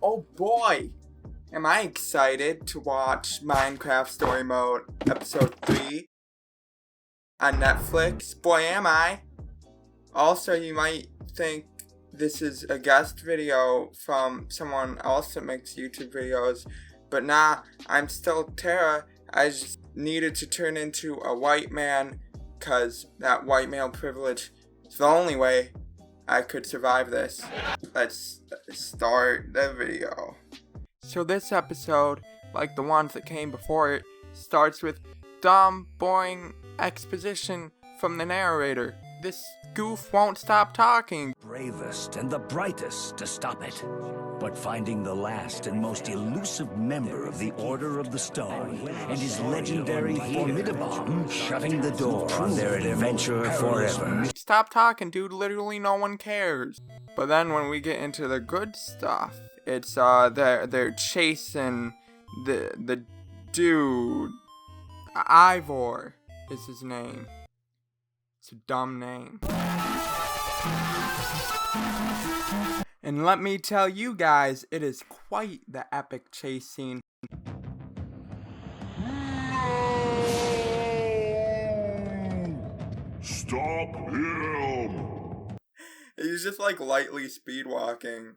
Oh boy! Am I excited to watch Minecraft Story Mode Episode 3 on Netflix? Boy, am I! Also, you might think this is a guest video from someone else that makes YouTube videos, but nah, I'm still Tara. I just needed to turn into a white man, cause that white male privilege is the only way I could survive this. Let's start the video. So this episode, like the ones that came before it, starts with dumb, boring exposition from the narrator. This goof won't stop talking. Bravest and the brightest to stop it, but finding the last and most elusive member of the Order of the Stone and his legendary formidable shutting the door on their adventure forever. Stop talking, dude. Literally no one cares. But then when we get into the good stuff, it's they're chasing the dude. Ivor is his name. It's a dumb name. And let me tell you guys, it is quite the epic chase scene. Stop him! He's just like lightly speed walking.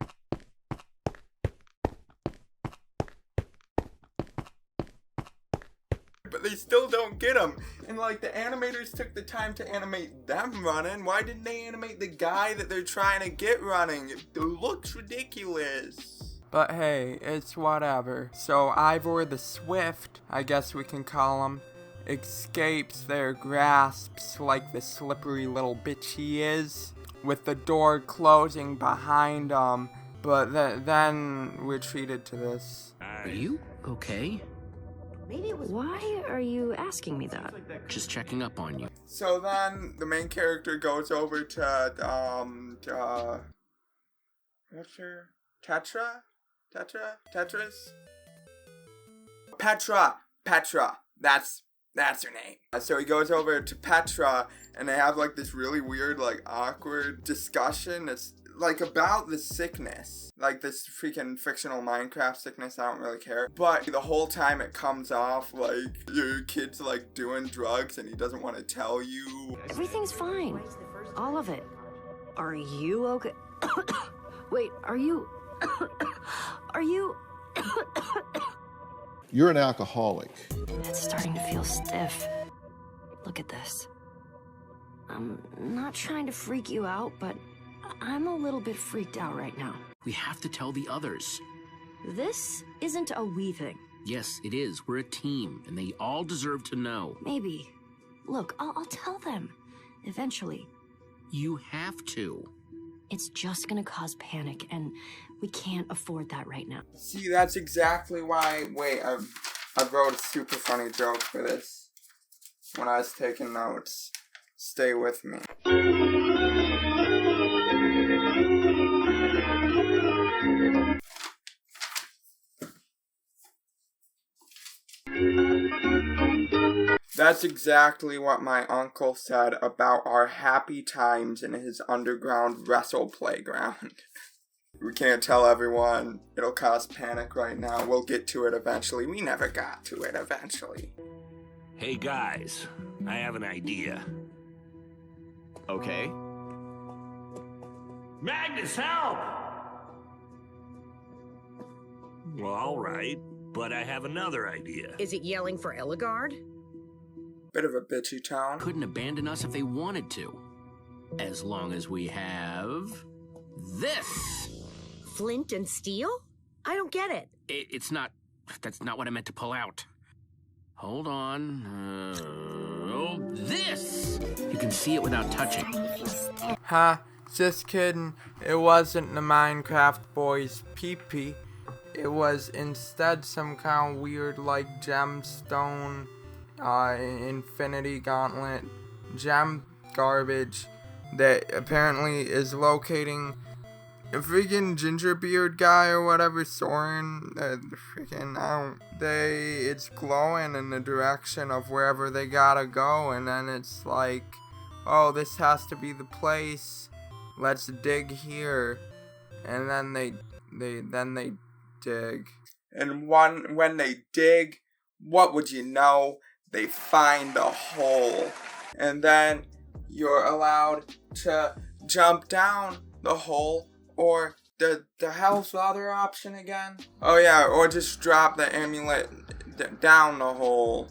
But they still don't get him. And like the animators took the time to animate them running. Why didn't they animate the guy that they're trying to get running? It looks ridiculous. But hey, it's whatever. So Ivor the Swift, I guess we can call him, escapes their grasps like the slippery little bitch he is, with the door closing behind him. But then we're treated to this. Are you okay? Why are you asking me that? Just checking up on you. So then the main character goes over to what's her? Tetris? Petra. That's her name. So he goes over to Petra and they have like this really weird, like awkward discussion. It's like about the sickness, like this freaking fictional Minecraft sickness. I don't really care, but the whole time it comes off like your kid's like doing drugs and he doesn't want to tell you. Everything's fine. All of it. Are you okay? Wait, are you... You're an alcoholic. It's starting to feel stiff. Look at this. I'm not trying to freak you out, but I'm a little bit freaked out right now. We have to tell the others. This isn't a we thing. Yes, it is. We're a team, and they all deserve to know. Maybe. Look, I'll tell them. Eventually. You have to. It's just gonna cause panic, and we can't afford that right now. See, that's exactly why. Wait, I wrote a super funny joke for this when I was taking notes. Stay with me. That's exactly what my uncle said about our happy times in his underground wrestle playground. We can't tell everyone. It'll cause panic right now. We'll get to it eventually. We never got to it eventually. Hey guys, I have an idea. Okay. Magnus, help! Well, all right, but I have another idea. Is it yelling for Eligard? Bit of a bitchy town. Couldn't abandon us if they wanted to. As long as we have... this! Flint and steel? I don't get it. It's not... that's not what I meant to pull out. Hold on. This! You can see it without touching. Ha, just kidding. It wasn't the Minecraft boys' pee-pee. It was instead some kind of weird, like, gemstone, infinity gauntlet, gem garbage that apparently is locating a freaking gingerbeard guy or whatever, Soren, it's glowing in the direction of wherever they gotta go, and then it's like, oh, this has to be the place, let's dig here, and then they dig. And when they dig, what would you know? They find the hole. And then you're allowed to jump down the hole, or the hell's the other option again? Oh yeah, or just drop the amulet down the hole.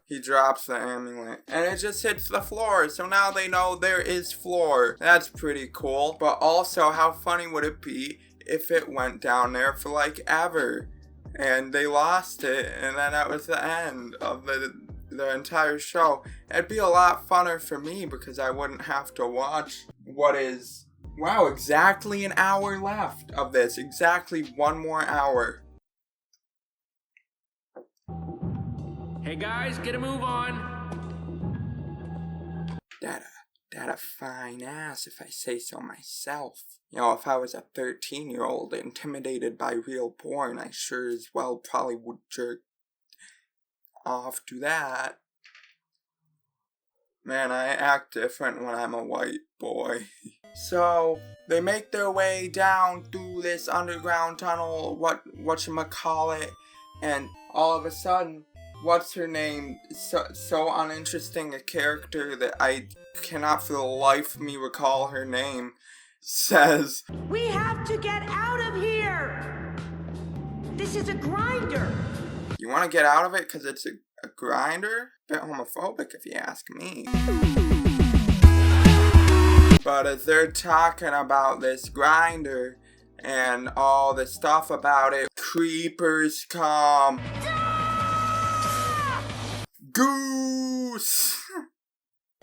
He drops the amulet and it just hits the floor, so now they know there is floor. That's pretty cool. But also, how funny would it be if it went down there for like ever and they lost it and then that was the end of the entire show? It'd be a lot funner for me because I wouldn't have to watch what is, wow, exactly an hour left of this. Exactly 1 more hour. Hey guys, get a move on. That a fine ass, if I say so myself. You know, if I was a 13-year-old intimidated by real porn, I sure as well probably would jerk off to that. Man, I act different when I'm a white boy. So, they make their way down through this underground tunnel, whatchamacallit, and all of a sudden, what's her name? So uninteresting a character that I cannot for the life of me recall her name, says, We have to get out of here! This is a grinder! You want to get out of it because it's a grinder? A bit homophobic if you ask me. But as they're talking about this grinder and all the stuff about it, creepers come. Goose!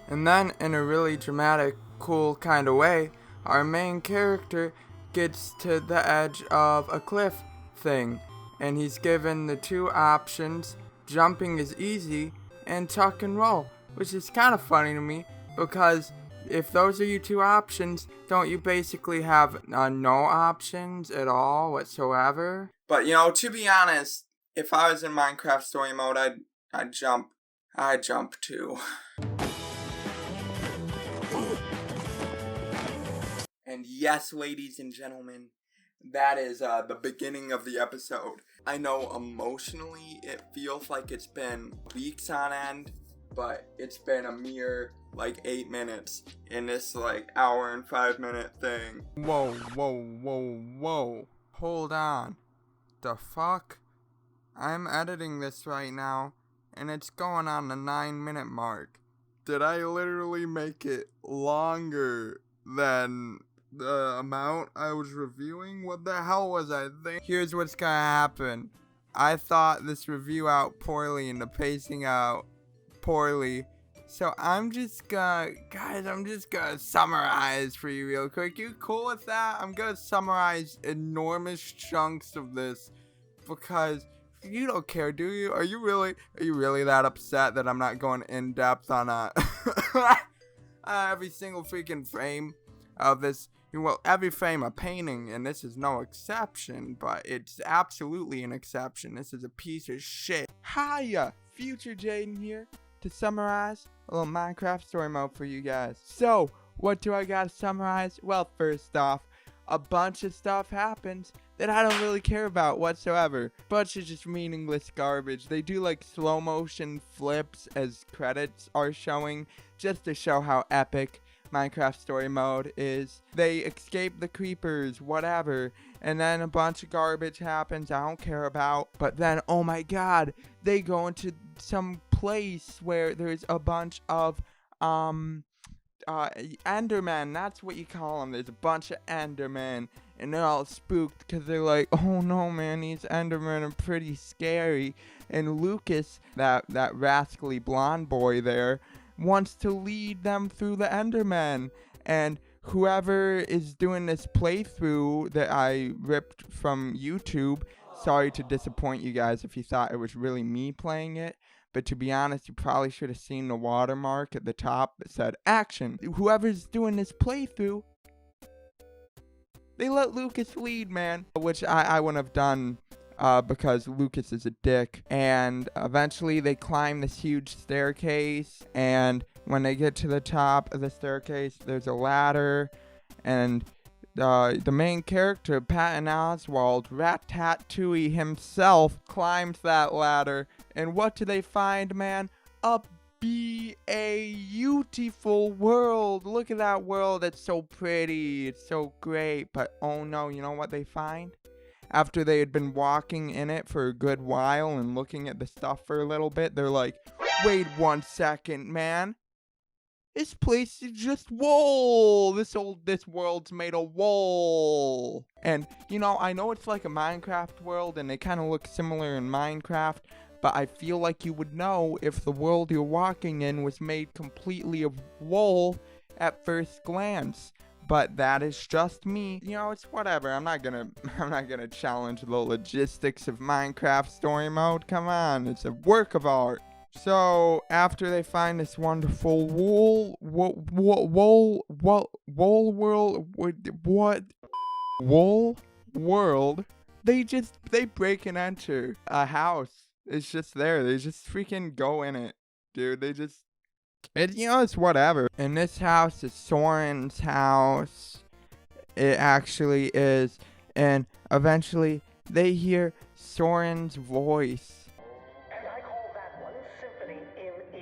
And then, in a really dramatic, cool kind of way, our main character gets to the edge of a cliff thing, and he's given the 2 options: jumping is easy and tuck and roll, which is kind of funny to me, because if those are your 2 options, don't you basically have no options at all whatsoever? But you know, to be honest, if I was in Minecraft story mode, I'd jump too. And yes, ladies and gentlemen, that is the beginning of the episode. I know emotionally it feels like it's been weeks on end, but it's been a mere like 8 minutes in this like hour and 5 minute thing. Whoa. Hold on. The fuck? I'm editing this right now, and it's going on the 9-minute mark. Did I literally make it longer than the amount I was reviewing? What the hell was I thinking? Here's what's gonna happen. I thought this review out poorly and the pacing out poorly. So I'm just gonna summarize for you real quick. You cool with that? I'm gonna summarize enormous chunks of this because you don't care, do you? Are you really that upset that I'm not going in depth on every single freaking frame of this? Well, every frame a painting, and this is no exception, but it's absolutely an exception. This is a piece of shit. Hiya, future Jayden here to summarize a little Minecraft story mode for you guys. So, what do I gotta summarize? Well, first off, a bunch of stuff happens that I don't really care about whatsoever. Bunch of just meaningless garbage. They do like slow motion flips as credits are showing, just to show how epic Minecraft story mode is. They escape the creepers, whatever, and then a bunch of garbage happens I don't care about. But then, oh my god, they go into some place where there's a bunch of Endermen. That's what you call them. There's a bunch of Endermen, and they're all spooked because they're like, oh no man, these Endermen are pretty scary. And Lucas, that rascally blonde boy there, wants to lead them through the Endermen. And whoever is doing this playthrough that I ripped from YouTube, sorry to disappoint you guys if you thought it was really me playing it, but to be honest, you probably should have seen the watermark at the top that said action. Whoever's doing this playthrough, they let Lucas lead, man, which I wouldn't have done because Lucas is a dick. And eventually they climb this huge staircase, and when they get to the top of the staircase, there's a ladder, and the main character, Patton Oswalt, Ratatouille himself, climbs that ladder. And what do they find, man? A beautiful world. Look at that world. It's so pretty. It's so great. But oh no, you know what they find? After they had been walking in it for a good while and looking at the stuff for a little bit, they're like, wait 1 second, man. This place is just wool. This world's made of wool. And, you know, I know it's like a Minecraft world and they kind of look similar in Minecraft, but I feel like you would know if the world you're walking in was made completely of wool at first glance. But that is just me. You know, it's whatever. I'm not gonna challenge the logistics of Minecraft story mode. Come on, it's a work of art. So after they find this wonderful wool world, they break and enter a house. It's just there. They just freaking go in it, dude. It's whatever. And this house is Soren's house. It actually is. And eventually they hear Soren's voice. And I call that one Symphony in E. A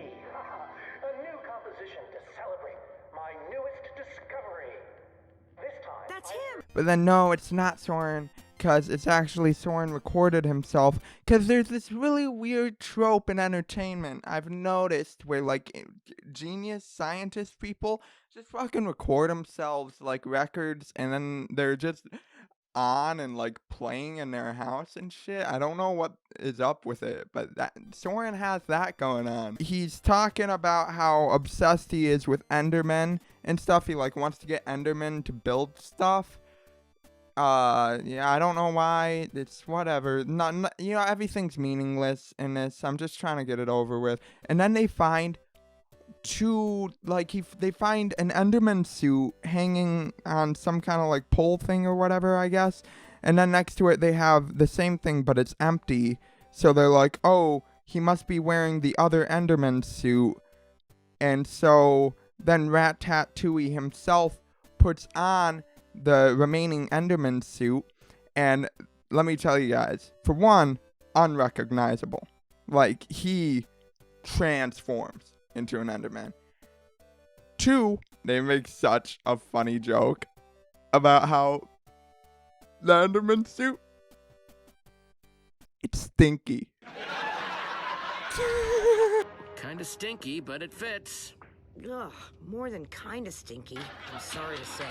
new composition to celebrate my newest discovery. This time, That's him! But then no, it's not Soren, because it's actually Soren recorded himself. Because there's this really weird trope in entertainment I've noticed where like genius scientist people just fucking record themselves like records and then they're just on and like playing in their house and shit. I don't know what is up with it, but that Soren has that going on. He's talking about how obsessed he is with Endermen and stuff. He like wants to get Endermen to build stuff. Yeah, I don't know why. It's whatever. Not, you know, everything's meaningless in this. I'm just trying to get it over with. And then they find they find an Enderman suit hanging on some kind of like pole thing or whatever, I guess. And then next to it, they have the same thing, but it's empty. So they're like, oh, he must be wearing the other Enderman suit. And so then Ratatouille himself puts on the remaining Enderman suit, and let me tell you guys, for one, unrecognizable. Like, he transforms into an Enderman. Two, they make such a funny joke about how the Enderman suit, it's stinky. Kinda stinky, but it fits. Ugh, more than kinda stinky, I'm sorry to say.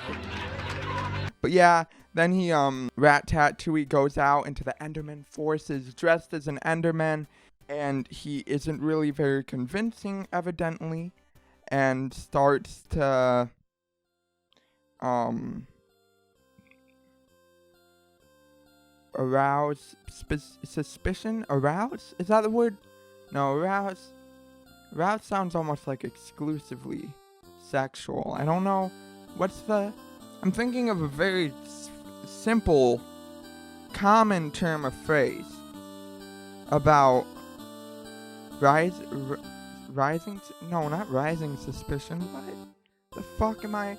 But yeah, then Ratatouille goes out into the Enderman forces dressed as an Enderman, and he isn't really very convincing, evidently, and starts to, arouse suspicion? Arouse? Is that the word? No, arouse. Arouse sounds almost like exclusively sexual. I don't know. I'm thinking of a very simple, common term of phrase about rising, no, not rising suspicion. What the fuck am I?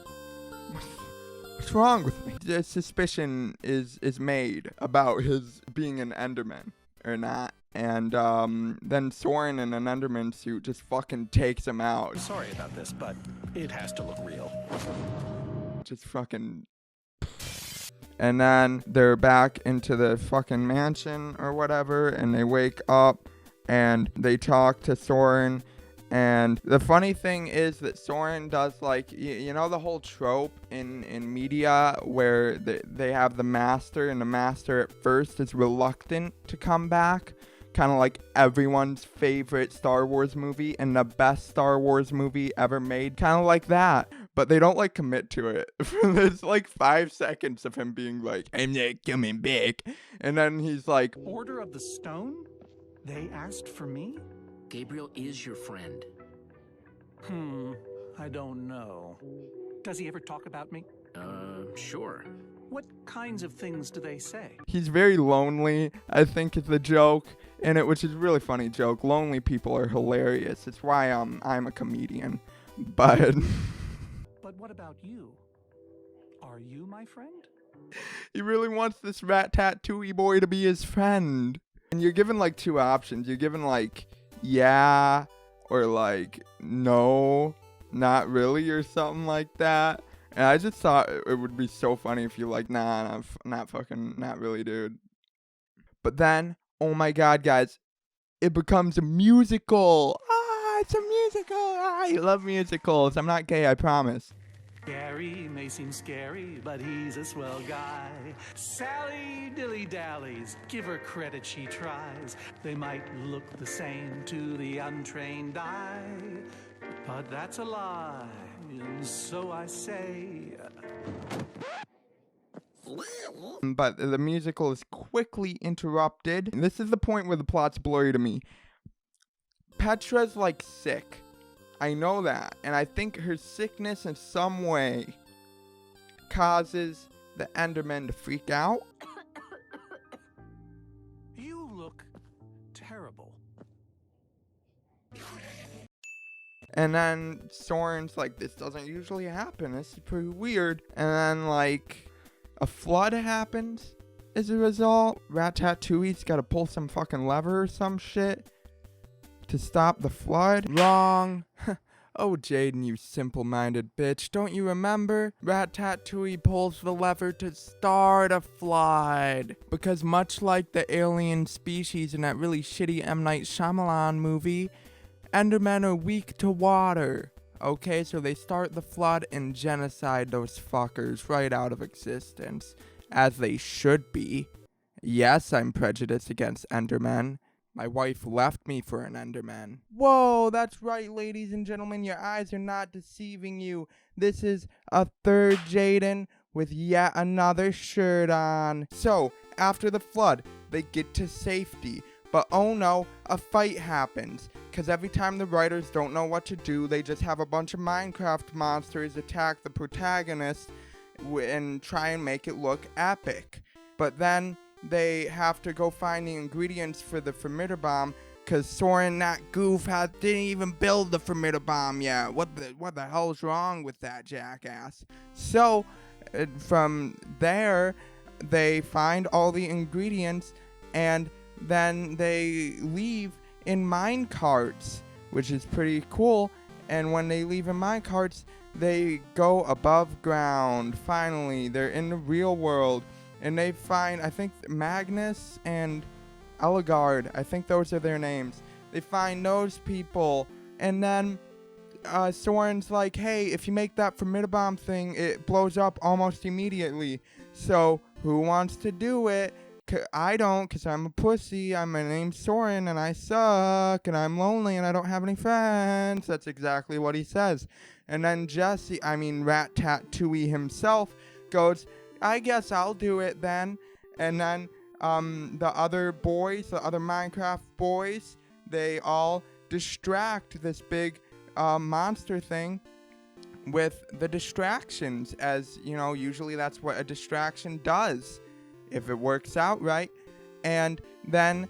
What's wrong with me? The suspicion is made about his being an Enderman or not. And then Soren in an Enderman suit just fucking takes him out. Sorry about this, but it has to look real. Just fucking. And then they're back into the fucking mansion or whatever, and they wake up and they talk to Soren. And the funny thing is that Soren does, like, you know the whole trope in media where they have the master, and the master at first is reluctant to come back? Kind of like everyone's favorite Star Wars movie and the best Star Wars movie ever made. Kind of like that. But they don't, like, commit to it. There's, like, 5 seconds of him being like, I'm not coming back. And then he's like, Order of the Stone? They asked for me? Gabriel is your friend. I don't know. Does he ever talk about me? Sure. What kinds of things do they say? He's very lonely, I think is the joke in it, which is a really funny joke. Lonely people are hilarious. It's why I'm a comedian. But But what about you? Are you my friend? He really wants this rat tattooey boy to be his friend. And you're given like two options. You're given like, yeah, or like, no, not really, or something like that. And I just thought it would be so funny if you're like, nah, not fucking, not really, dude. But then, oh my god, guys, it becomes a musical. Ah, it's a musical. Ah, I love musicals. I'm not gay, I promise. Gary may seem scary, but he's a swell guy. Sally dilly-dallies, give her credit, she tries. They might look the same to the untrained eye, but that's a lie, and so I say. But the musical is quickly interrupted. And this is the point where the plot's blurry to me. Petra's like sick. I know that. And I think her sickness in some way causes the Endermen to freak out. You look terrible. And then Soren's like, this doesn't usually happen. This is pretty weird. And then like a flood happens as a result. Ratatouille's gotta pull some fucking lever or some shit to stop the flood. Wrong. Oh, Jayden, you simple-minded bitch. Don't you remember? Ratatouille pulls the lever to start a flood. Because much like the alien species in that really shitty M. Night Shyamalan movie, Endermen are weak to water. Okay, so they start the flood and genocide those fuckers right out of existence. As they should be. Yes, I'm prejudiced against Endermen. My wife left me for an Enderman. Whoa, that's right, ladies and gentlemen. Your eyes are not deceiving you. This is a third Jayden with yet another shirt on. So, after the flood, they get to safety. But oh no, a fight happens. Because every time the writers don't know what to do, they just have a bunch of Minecraft monsters attack the protagonist and try and make it look epic. But then they have to go find the ingredients for the Fermiter bomb, because Soren, that goof, didn't even build the Fermiter bomb yet. What the hell's wrong with that jackass? So, from there, they find all the ingredients, and then they leave in mine carts, which is pretty cool. And when they leave in mine carts, they go above ground. Finally, they're in the real world. And they find, I think, Magnus and Eligard. I think those are their names. They find those people. And then Soren's like, hey, if you make that Fermiter bomb thing, it blows up almost immediately. So who wants to do it? I don't, because I'm a pussy. My name's Soren, and I suck, and I'm lonely, and I don't have any friends. That's exactly what he says. And then Ratatouille himself goes, I guess I'll do it then. And then the other boys, the other Minecraft boys, they all distract this big monster thing with the distractions, as, you know, usually that's what a distraction does, if it works out right. And then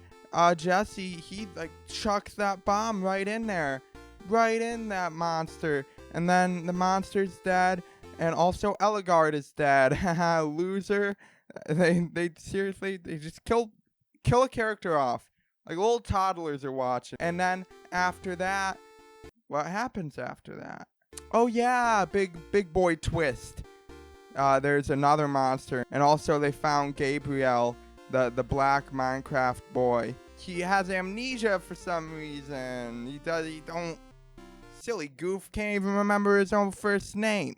Jesse, he like chucks that bomb right in there, right in that monster, and then the monster's dead. And also Eligard is dead. Haha, loser. They seriously, they just kill a character off. Like little toddlers are watching. And then after that, what happens after that? Oh yeah, big boy twist. There's another monster. And also they found Gabriel, the black Minecraft boy. He has amnesia for some reason. He don't, silly goof, can't even remember his own first name.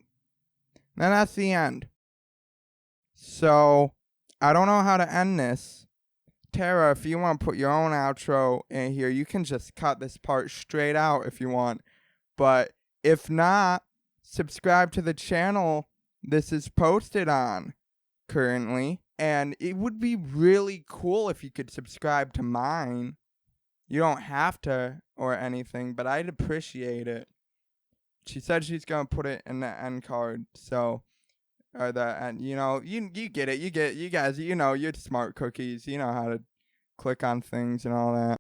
And that's the end. So, I don't know how to end this. Tara, if you want to put your own outro in here, you can just cut this part straight out if you want. But if not, subscribe to the channel this is posted on currently. And it would be really cool if you could subscribe to mine. You don't have to or anything, but I'd appreciate it. She said she's gonna put it in the end card, so, or the end, you know, you get it, you guys, you know, you're smart cookies, you know how to click on things and all that.